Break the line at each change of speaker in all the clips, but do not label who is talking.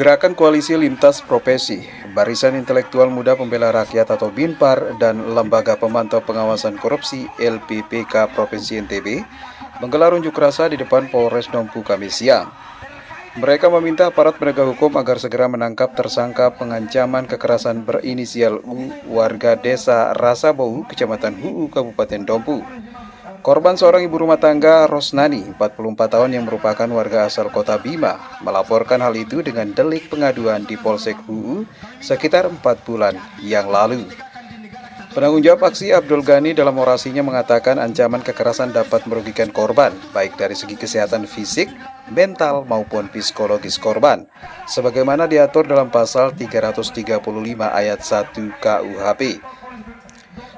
Gerakan Koalisi Lintas Profesi, Barisan Intelektual Muda Pembela Rakyat atau BINPAR dan Lembaga Pemantau Pengawasan Korupsi LPPK Provinsi NTB menggelar unjuk rasa di depan Polres Dompu Kamis siang. Mereka meminta aparat penegak hukum agar segera menangkap tersangka pengancaman kekerasan berinisial U, warga desa Rasabou, Kecamatan Huu, Kabupaten Dompu. Korban seorang ibu rumah tangga Rosnani, 44 tahun yang merupakan warga asal kota Bima, melaporkan hal itu dengan delik pengaduan di Polsek Huu sekitar 4 bulan yang lalu. Penanggung jawab aksi Abdul Ghani dalam orasinya mengatakan ancaman kekerasan dapat merugikan korban, baik dari segi kesehatan fisik, mental maupun psikologis korban, sebagaimana diatur dalam pasal 335 ayat 1 KUHP.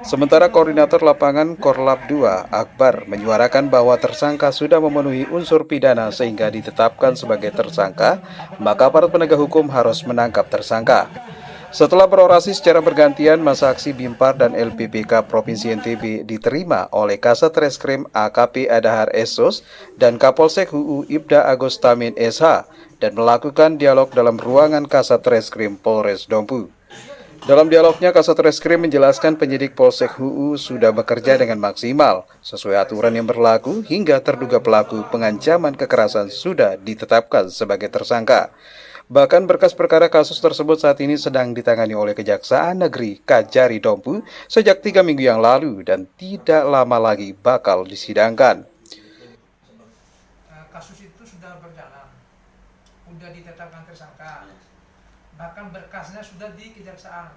Sementara Koordinator Lapangan Korlap 2, Akbar, menyuarakan bahwa tersangka sudah memenuhi unsur pidana sehingga ditetapkan sebagai tersangka, maka aparat penegak hukum harus menangkap tersangka. Setelah berorasi secara bergantian, masa aksi BINPAR dan LPPK Provinsi NTB diterima oleh Kasat Reskrim AKP Adahar Esos dan Kapolsek Huu Ibda Agostamin SH dan melakukan dialog dalam ruangan Kasat Reskrim Polres Dompu. Dalam dialognya, Kasat Reskrim menjelaskan penyidik Polsek Huu sudah bekerja dengan maksimal sesuai aturan yang berlaku hingga terduga pelaku pengancaman kekerasan sudah ditetapkan sebagai tersangka. Bahkan berkas perkara kasus tersebut saat ini sedang ditangani oleh Kejaksaan Negeri Kajari Dompu sejak 3 minggu yang lalu dan tidak lama lagi bakal disidangkan.
Kasus itu sudah berjalan, sudah ditetapkan tersangka. Bahkan berkasnya sudah di kejaksaan,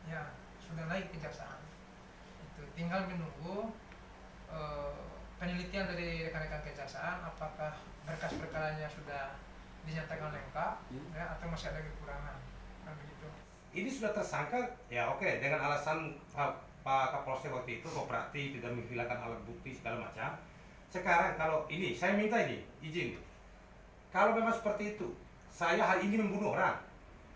ya sudah naik kejaksaan. Itu tinggal menunggu penelitian dari rekan-rekan kejaksaan apakah berkas perkaranya sudah dinyatakan lengkap, ya, atau masih ada kekurangan, kan begitu.
Ini sudah tersangka, ya oke, dengan alasan Pak Kapolsek waktu itu kooperatif, tidak menghilangkan alat bukti segala macam. Sekarang kalau ini, saya minta ini izin. Kalau memang seperti itu, saya hari ini membunuh orang.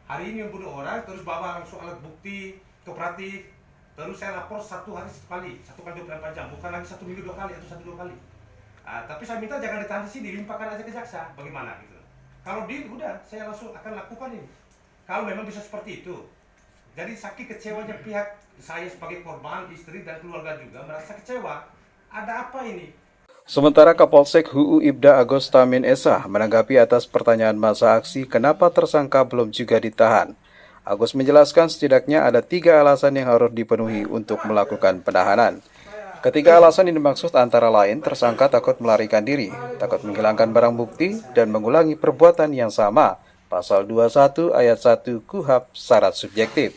Hari ini membunuh orang, terus bawa langsung alat bukti kooperatif, terus saya lapor 1 hari sekali, 1 kali 24 jam, bukan lagi 1 minggu 2 kali atau 1-2 kali. Tapi saya minta jangan ditahan di sini, dilimpahkan aja ke jaksa, bagaimana gitu. Kalau deal, udah, saya langsung akan lakukan ini. Kalau memang bisa seperti itu. Jadi saking kecewanya pihak saya sebagai korban, istri dan keluarga juga merasa kecewa. Ada apa ini?
Sementara Kapolsek Huu Ibda Agostamin SH menanggapi atas pertanyaan masa aksi kenapa tersangka belum juga ditahan. Agus menjelaskan setidaknya ada 3 alasan yang harus dipenuhi untuk melakukan penahanan. Ketiga alasan ini dimaksud antara lain tersangka takut melarikan diri, takut menghilangkan barang bukti, dan mengulangi perbuatan yang sama. Pasal 21 ayat 1 KUHP syarat subjektif.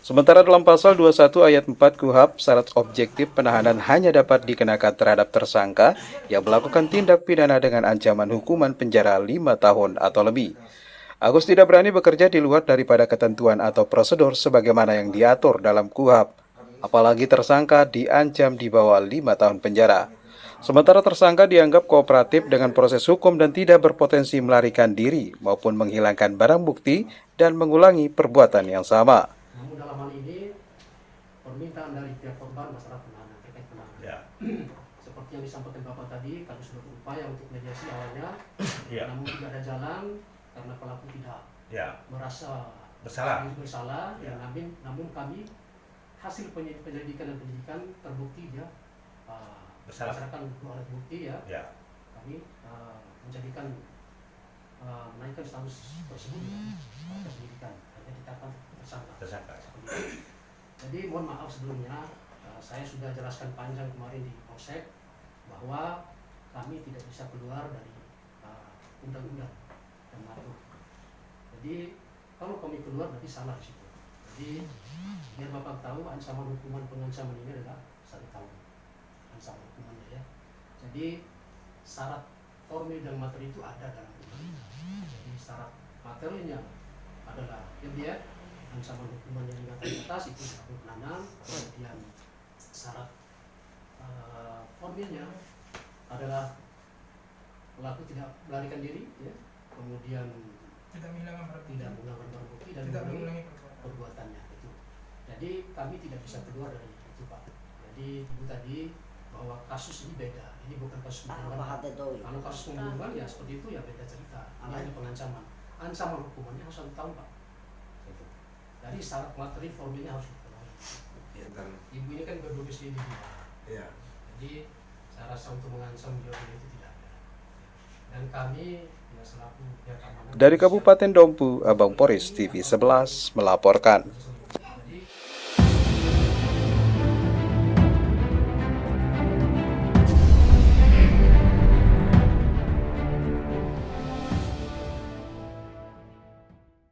Sementara dalam pasal 21 ayat 4 KUHP, syarat objektif penahanan hanya dapat dikenakan terhadap tersangka yang melakukan tindak pidana dengan ancaman hukuman penjara 5 tahun atau lebih. Agus tidak berani bekerja di luar daripada ketentuan atau prosedur sebagaimana yang diatur dalam KUHP, apalagi tersangka diancam di bawah 5 tahun penjara. Sementara tersangka dianggap kooperatif dengan proses hukum dan tidak berpotensi melarikan diri maupun menghilangkan barang bukti dan mengulangi perbuatan yang sama.
Namun dalam hal ini permintaan dari pihak korban masalah penahanan terkait penahanan.
Ya.
Seperti yang disampaikan Bapak tadi, kami sudah berupaya untuk mediasi awalnya,
Ya.
namun tidak ada jalan karena pelaku tidak merasa bersalah.
Ya.
Namun kami hasil penyelidikan dan penyidikan terbukti dia berdasarkan 2 alat bukti ya. Kami menjadikan menaikkan status tersebut ya, penyidikan hanya ditetapkan tersangka. Jadi mohon maaf sebelumnya, saya sudah jelaskan panjang kemarin di Polsek bahwa kami tidak bisa keluar dari undang-undang dan mengatur. Jadi kalau kami keluar berarti salah di situ. Jadi biar Bapak tahu ancaman hukuman pengancaman ini adalah 1 tahun ancaman hukumannya ya. Jadi syarat formil dan materi itu ada dalam undang-undang. Jadi syarat materinya adalah dia ancaman hukuman yang di atas itu penahanan, kemudian syarat formilnya adalah pelaku tidak melarikan diri, ya. Kemudian
Tidak menghilangkan
barang bukti dan
tidak
mengulangi
mengulangi
perbuatannya itu. Jadi kami tidak bisa keluar dari itu, Pak. Jadi ibu tadi bahwa kasus ini beda, ini bukan kasus pembunuhan. Kalau kasus pembunuhan ya seperti itu ya beda cerita. Ini hanya pengancaman. ancaman hukumannya harus 1 tahun Pak. Itu. Jadi syarat materi formilnya harus dipenuhi.
Ya, dan
Ibu ini kan berdomisili di Bima.
ya.
Jadi saya rasa untuk mengancam beliau itu tidak ada. Dan kami ya selaku pihak keamanan
Dari Kabupaten Dompu, Abang Poris TV 11 melaporkan.
jadi